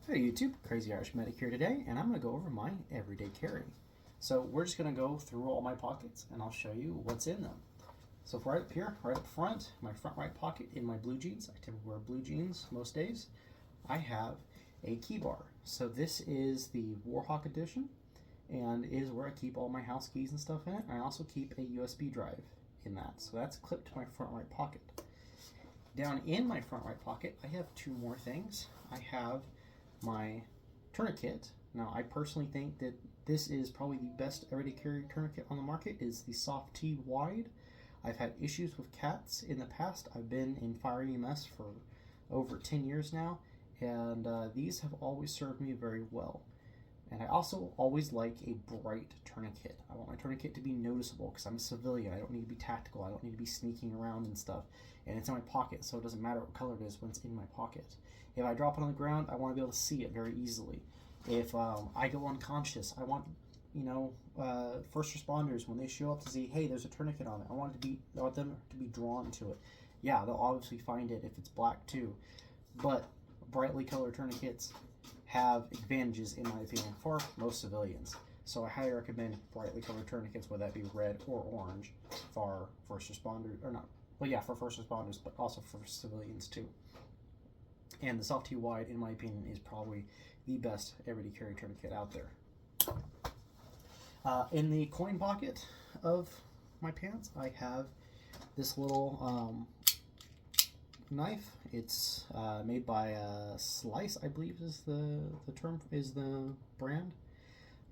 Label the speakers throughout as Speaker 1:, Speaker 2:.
Speaker 1: Hey YouTube, Crazy Irish Medic here today, and I'm going to go over my everyday carry. So we're just going to go through all my pockets, and I'll show you what's in them. So right up here, right up front, my front right pocket in my blue jeans, I typically wear blue jeans most days, I have a key bar. So this is the Warhawk edition, and is where I keep all my house keys and stuff in it. I also keep a USB drive in that, so that's clipped to my front right pocket. Down in my front right pocket, I have two more things. I have my tourniquet. Now, I personally think that this is probably the best everyday carry tourniquet on the market. Is the Soft T Wide. I've had issues with cats in the past. I've been in fire EMS for over 10 years now, and these have always served me very well. And I also always like a bright tourniquet. I want my tourniquet to be noticeable because I'm a civilian. I don't need to be tactical. I don't need to be sneaking around and stuff. And it's in my pocket, so it doesn't matter what color it is when it's in my pocket. If I drop it on the ground, I want to be able to see it very easily. If I go unconscious, I want, first responders, when they show up to see, hey, there's a tourniquet on it, I want them to be drawn to it. Yeah, they'll obviously find it if it's black too. But brightly colored tourniquets have advantages, in my opinion, for most civilians. So I highly recommend brightly colored tourniquets, whether that be red or orange, for first responders, or not, well, yeah, for first responders, but also for civilians too. And the Soft T Wide, in my opinion, is probably the best everyday carry tourniquet out there. In the coin pocket of my pants, I have this little knife. It's made by Slice, I believe is the term, is the brand.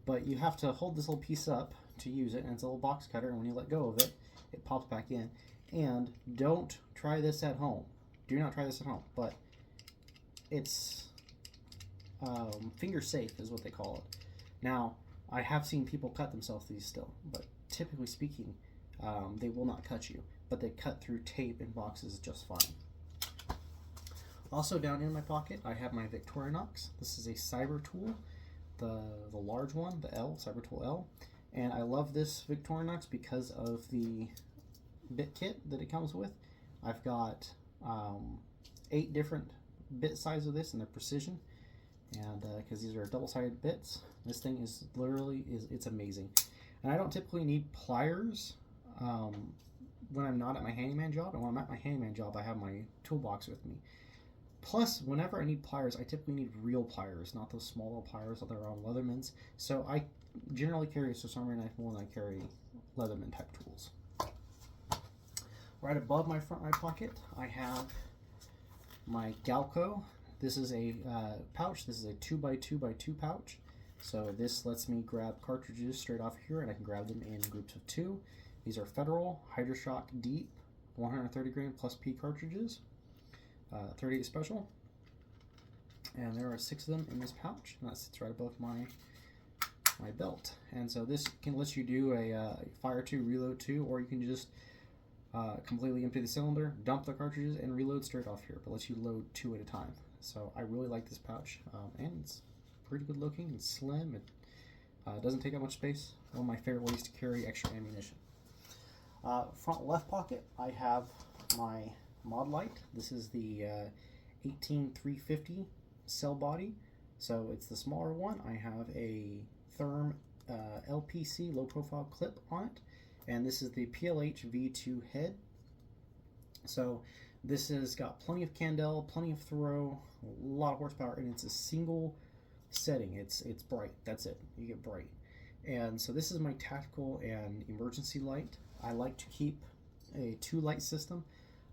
Speaker 1: But you have to hold this little piece up to use it, and it's a little box cutter, and when you let go of it, it pops back in. And don't try this at home. Do not try this at home, but it's finger safe is what they call it. Now, I have seen people cut themselves these still, but typically speaking, they will not cut you, but they cut through tape and boxes just fine. Also down in my pocket, I have my Victorinox. This is a cyber tool, the large one, the L, cyber tool L. And I love this Victorinox because of the bit kit that it comes with. I've got 8 different bit size of this, and their precision, and because these are double-sided bits, this thing is literally it's amazing. And I don't typically need pliers when I'm not at my handyman job, and when I'm at my handyman job, I have my toolbox with me. Plus, whenever I need pliers, I typically need real pliers, not those small little pliers that are on Leathermans. So I generally carry a Sosami knife more than I carry Leatherman type tools. Right above my front right pocket, I have my Galco. This is a pouch. This is a 2x2x2 pouch. So this lets me grab cartridges straight off here, and I can grab them in groups of 2. These are Federal Hydroshock Deep 130 grain plus P cartridges, 38 special, and there are 6 of them in this pouch, and that sits right above my belt. And so this can let you do a fire 2, reload 2, or you can just completely empty the cylinder, dump the cartridges, and reload straight off here, but lets you load 2 at a time. So I really like this pouch, and it's pretty good looking and slim. It doesn't take up much space. One of my favorite ways to carry extra ammunition. Front left pocket, I have my mod light. This is the 18350 cell body, so it's the smaller one. I have a Therm LPC low profile clip on it, and this is the PLH V2 head. So this has got plenty of candle, plenty of throw, a lot of horsepower, and it's a single setting. It's bright. That's it. You get bright. And so this is my tactical and emergency light. I like to keep a 2 light system.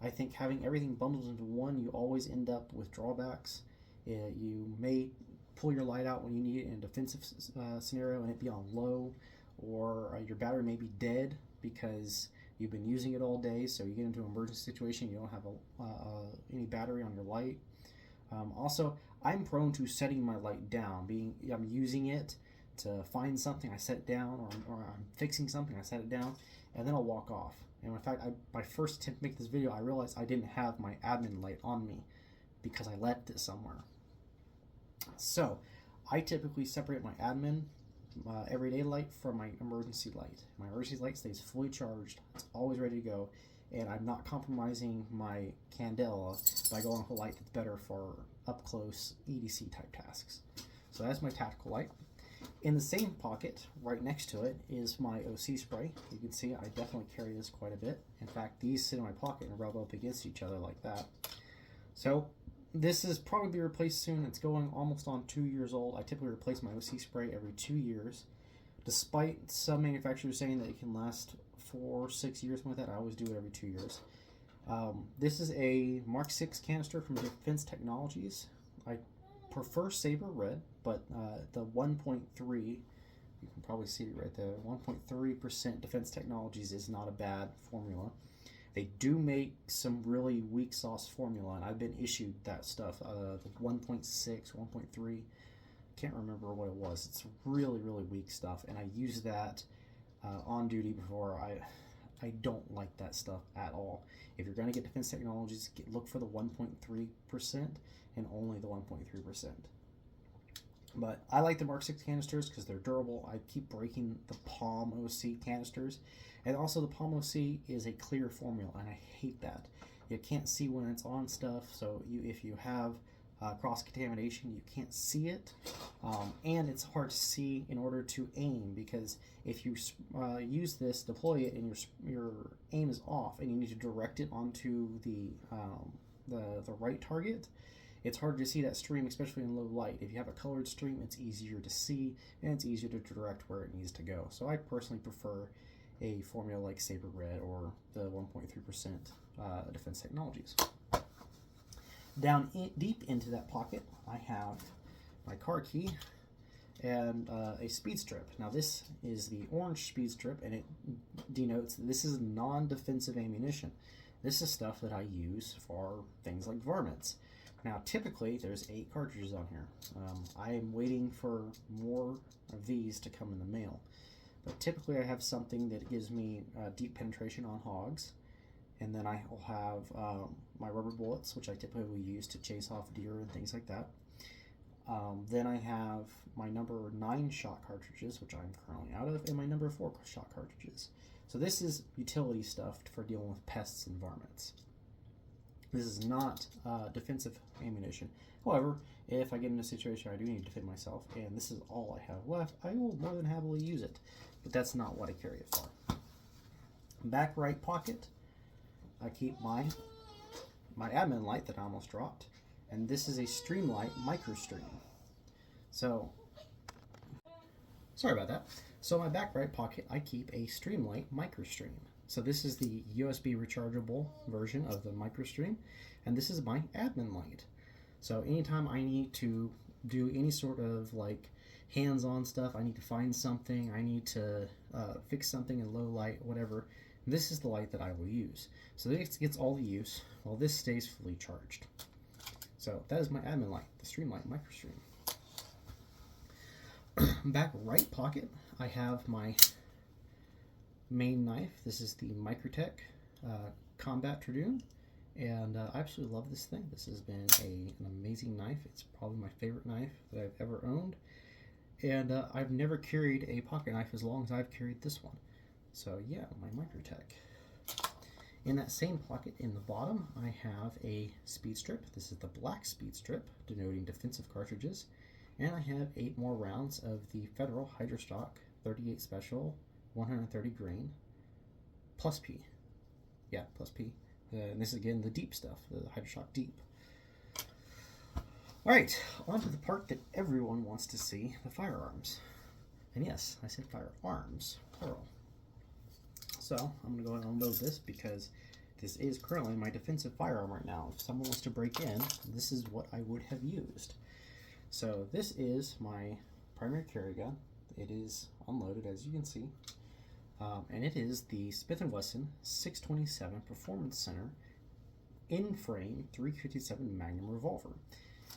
Speaker 1: I think having everything bundled into one, you always end up with drawbacks. You may pull your light out when you need it in a defensive scenario and it be on low, or your battery may be dead because you've been using it all day, so you get into an emergency situation, you don't have any battery on your light. Also, I'm prone to setting my light down. I'm using it to find something, I set it down, or I'm fixing something, I set it down, and then I'll walk off. And in fact, my first attempt to make this video, I realized I didn't have my admin light on me because I left it somewhere. So I typically separate my admin everyday light from my emergency light. My emergency light stays fully charged. It's always ready to go. and I'm not compromising my candela by going with a light that's better for up close EDC type tasks. So that's my tactical light. In the same pocket, right next to it, is my OC spray. You can see I definitely carry this quite a bit. In fact, these sit in my pocket and rub up against each other like that. So this is probably be replaced soon. It's going almost on 2 years old. I typically replace my OC spray every 2 years. Despite some manufacturers saying that it can last 4 or 6 years with that, I always do it every 2 years. This is a Mark 6 canister from Defense Technologies. I prefer Saber Red, but the 1.3, you can probably see it right there, 1.3% Defense Technologies is not a bad formula. They do make some really weak sauce formula, and I've been issued that stuff. The 1.6, 1.3, can't remember what it was. It's really, really weak stuff, and I use that on duty before. I don't like that stuff at all. If you're going to get Defense Technologies, look for the 1.3% and only the 1.3%. But I like the Mark 6 canisters because they're durable. I keep breaking the Palm OC canisters. And also the Palm OC is a clear formula, and I hate that. You can't see when it's on stuff, so if you have cross-contamination, you can't see it. And it's hard to see in order to aim, because if you use this, deploy it, and your aim is off, and you need to direct it onto the right target, it's hard to see that stream, especially in low light. If you have a colored stream, it's easier to see, and it's easier to direct where it needs to go. So I personally prefer a formula like Saber Red or the 1.3% Defense Technologies. Down deep into that pocket, I have my car key and a speed strip. Now this is the orange speed strip, and it denotes that this is non-defensive ammunition. This is stuff that I use for things like varmints. Now typically there's 8 cartridges on here. I am waiting for more of these to come in the mail. But typically I have something that gives me deep penetration on hogs. And then I will have my rubber bullets, which I typically use to chase off deer and things like that. Then I have my number 9 shot cartridges, which I'm currently out of, and my number 4 shot cartridges. So this is utility stuff for dealing with pests and varmints. This is not defensive ammunition. However, if I get in a situation where I do need to defend myself, and this is all I have left, I will more than happily use it. But that's not what I carry it for. Back right pocket, I keep my admin light that I almost dropped, and this is a Streamlight MicroStream. So, sorry about that. So my back right pocket, I keep a Streamlight MicroStream. So this is the USB rechargeable version of the MicroStream, and this is my admin light. So anytime I need to do any sort of like hands-on stuff, I need to find something, I need to fix something in low light, whatever, this is the light that I will use. So this gets all the use while this stays fully charged. So that is my admin light, the Streamlight MicroStream. Back right pocket, I have my main knife. This is the Microtech Combat Dragoon, and I absolutely love this thing. This has been an amazing knife. It's probably my favorite knife that I've ever owned, and I've never carried a pocket knife as long as I've carried this one. So yeah, my Microtech. In that same pocket in the bottom, I have a speed strip. This is the black speed strip, denoting defensive cartridges, and I have 8 more rounds of the Federal Hydrostock 38 Special 130 grain plus P. Yeah, plus P. And this is again the deep stuff, the Hydroshock Deep. Alright, on to the part that everyone wants to see, the firearms. And yes, I said firearms, plural. So, I'm going to go ahead and unload this because this is currently my defensive firearm right now. If someone wants to break in, this is what I would have used. So, this is my primary carry gun. It is unloaded, as you can see. And it is the Smith & Wesson 627 Performance Center in-frame 357 Magnum revolver.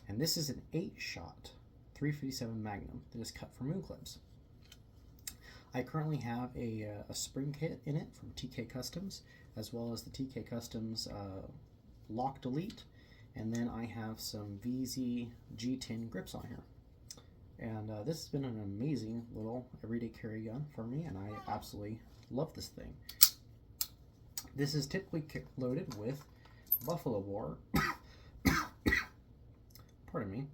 Speaker 1: And this is an 8-shot 357 Magnum that is cut for moon clips. I currently have a spring kit in it from TK Customs, as well as the TK Customs lock delete, and then I have some VZ G10 grips on here. And this has been an amazing little everyday carry gun for me, and I absolutely love this thing. This is typically loaded with Buffalo Bore, pardon me,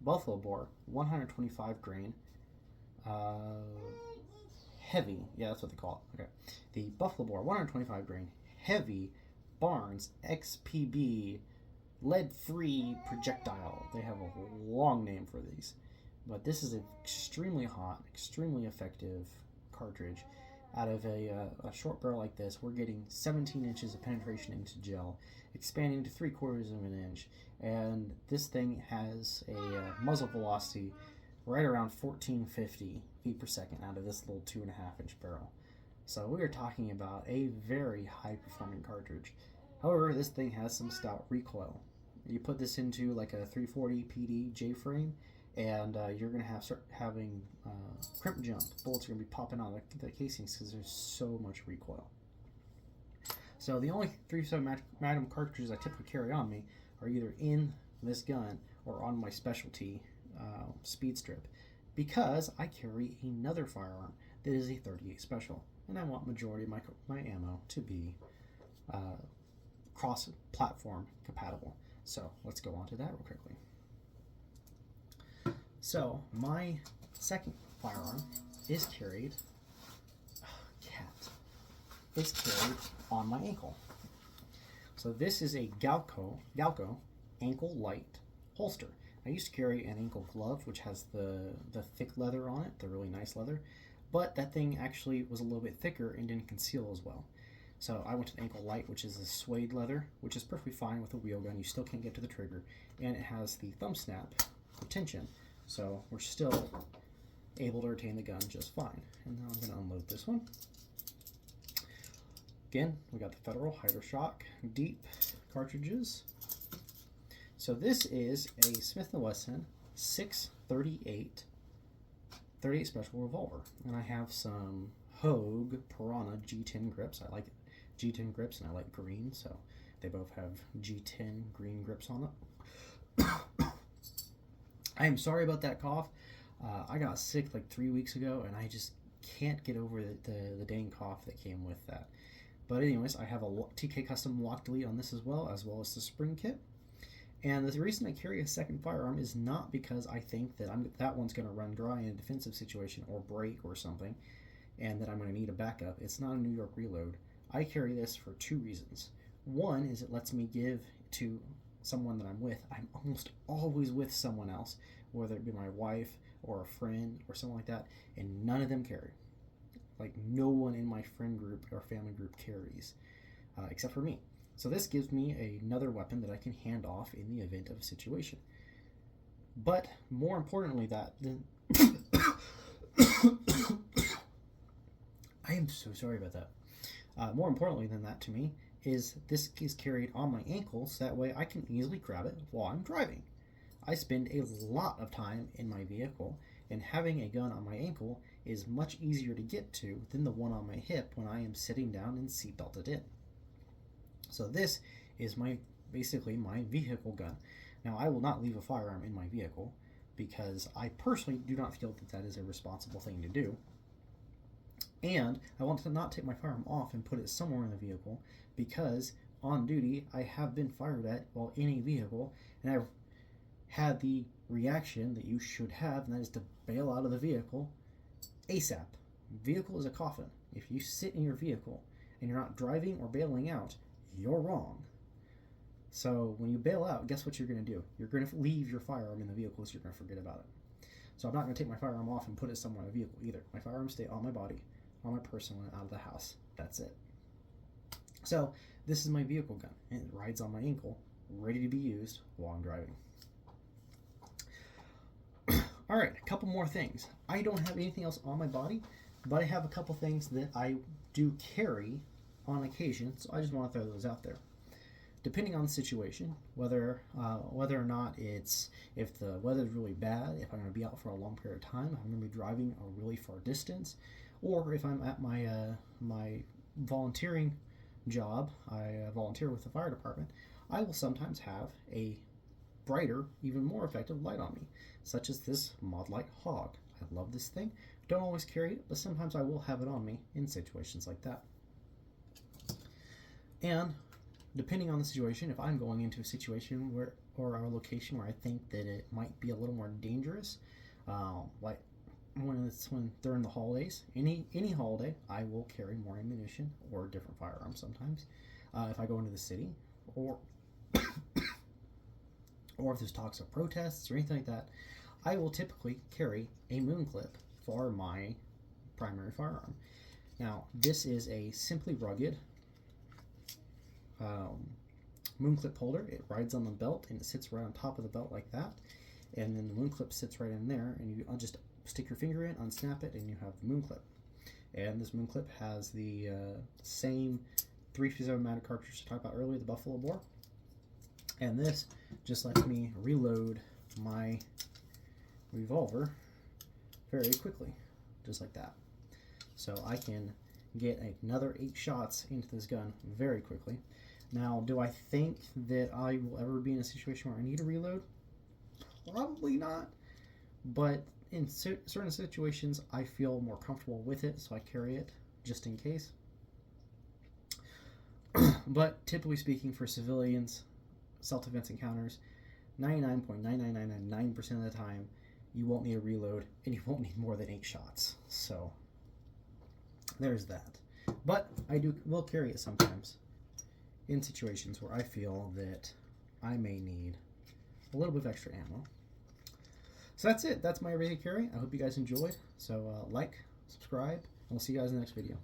Speaker 1: Buffalo Bore 125 grain, heavy, yeah, that's what they call it. Okay, the Buffalo Bore 125 grain heavy Barnes XPB lead-free projectile. They have a long name for these, but this is an extremely hot, extremely effective cartridge. Out of a short barrel like this, we're getting 17 inches of penetration into gel, expanding to 3/4 of an inch, and this thing has a muzzle velocity right around 1450 feet per second out of this little 2.5-inch barrel. So we are talking about a very high-performing cartridge. However, this thing has some stout recoil. You put this into like a 340 PD J-frame, and you're going to start having crimp jump. Bullets are going to be popping out of the casings because there's so much recoil. So the only 357 Magnum cartridges I typically carry on me are either in this gun or on my specialty speed strip, because I carry another firearm that is a 38 special, and I want majority of my ammo to be cross-platform compatible. So let's go on to that real quickly. So my second firearm is carried on my ankle. So this is a Galco ankle light holster. I used to carry an ankle glove, which has the thick leather on it, the really nice leather, but that thing actually was a little bit thicker and didn't conceal as well. So I went to the ankle light, which is a suede leather, which is perfectly fine with a wheel gun. You still can't get to the trigger, and it has the thumb snap retention, so we're still able to retain the gun just fine. And now I'm going to unload this one. Again, we got the Federal HydroShock Deep cartridges. So this is a Smith & Wesson 638 38 special revolver, and I have some Hogue Piranha G10 grips. I like G10 grips, and I like green, so they both have G10 green grips on it. I am sorry about that cough. I got sick like 3 weeks ago, and I just can't get over the dang cough that came with that. But anyways, I have a TK Custom lock delete on this as well as the spring kit. And the reason I carry a second firearm is not because I think that that one's going to run dry in a defensive situation or break or something, and that I'm going to need a backup. It's not a New York Reload. I carry this for 2 reasons. One is it lets me give to someone that I'm with. I'm almost always with someone else, whether it be my wife or a friend or someone like that, and none of them carry. Like, no one in my friend group or family group carries, except for me. So this gives me another weapon that I can hand off in the event of a situation. But more importantly I am so sorry about that. More importantly than that to me is this is carried on my ankle, so that way I can easily grab it while I'm driving. I spend a lot of time in my vehicle, and having a gun on my ankle is much easier to get to than the one on my hip when I am sitting down and seatbelted in. So this is basically my vehicle gun. Now, I will not leave a firearm in my vehicle because I personally do not feel that is a responsible thing to do. And I want to not take my firearm off and put it somewhere in the vehicle, because on duty I have been fired at while in a vehicle, and I've had the reaction that you should have, and that is to bail out of the vehicle ASAP. Vehicle is a coffin. If you sit in your vehicle and you're not driving or bailing out, you're wrong. So when you bail out, guess what you're going to do? You're going to leave your firearm in the vehicle, so you're going to forget about it. So I'm not going to take my firearm off and put it somewhere in the vehicle either. My firearms stay on my body, on my person when I'm out of the house. That's it. So this is my vehicle gun, and it rides on my ankle, ready to be used while I'm driving. Alright, a couple more things. I don't have anything else on my body, but I have a couple things that I do carry on occasion, so I just want to throw those out there. Depending on the situation, whether or not if the weather is really bad, if I'm going to be out for a long period of time, I'm going to be driving a really far distance, or if I'm at my volunteering job, I volunteer with the fire department, I will sometimes have a brighter, even more effective light on me, such as this Modlite Hog. I love this thing. Don't always carry it, but sometimes I will have it on me in situations like that. And depending on the situation, if I'm going into a situation where, or a location where I think that it might be a little more dangerous, like when during the holidays, any holiday, I will carry more ammunition or different firearms sometimes. If I go into the city, or or if there's talks of protests or anything like that, I will typically carry a moon clip for my primary firearm. Now, this is a Simply Rugged moon clip holder. It rides on the belt and it sits right on top of the belt like that. And then the moon clip sits right in there, and you just stick your finger in, unsnap it, and you have the moon clip. And this moon clip has the same 357 Automatic cartridge I talked about earlier, the Buffalo Bore. And this just lets me reload my revolver very quickly, just like that. So I can get another 8 shots into this gun very quickly. Now, do I think that I will ever be in a situation where I need to reload? Probably not. But in certain situations, I feel more comfortable with it, so I carry it just in case. But typically speaking, for civilians, self-defense encounters, 99.99999% of the time, you won't need a reload, and you won't need more than 8 shots. So there's that. But I will carry it sometimes in situations where I feel that I may need a little bit of extra ammo. So that's it. That's my everyday carry. I hope you guys enjoyed. So like, subscribe, and we'll see you guys in the next video.